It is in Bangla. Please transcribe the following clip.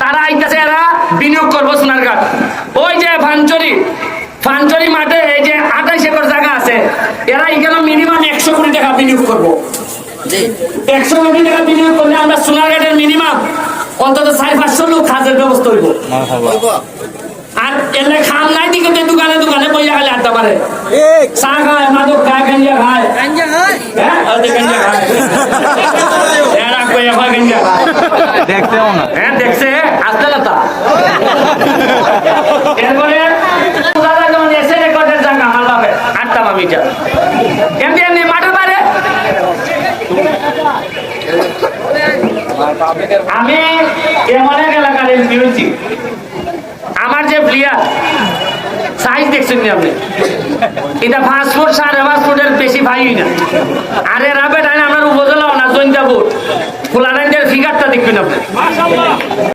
তারা আইতেছে, এরা বিনিয়োগ করবো সোনারঘাট। ওই যে ফানচরি মাঠে এই যে 28 একর জায়গা আছে, এরা এখানে মিনিমাম 100 কোটি টাকা বিনিয়োগ করবো। 100 কোটি টাকা বিনিয়োগ করলে আমরা সোনারঘাটের মিনিমাম অন্তত 400-500 লোক কাজের ব্যবস্থা হইব। আর এলে খাম নাই দিকে দোকানে দোকানে বইয়া খালি আড্ডা পারে, চা খায়, মাদক খায়, গাঞ্জা খায়, দেখছে আসতে না তা। এরপরে এসে রেকর্ডের জায়গা আমার বাপে আটটা মামিটা এমনি এমনি মাঠে পারে। আমি এমন এক এলাকার এমপি হয়েছি, আমার যে প্লেয়ার সাইজ দেখছেন নি আপনি, এটা 5 ফুট 5.5 ফুটের বেশি ভাই না। আর এর আবেদ আমরা উপজেলাও না, জৈন্তাপুর খোলা ফিগারটা দেখবেন আপনি।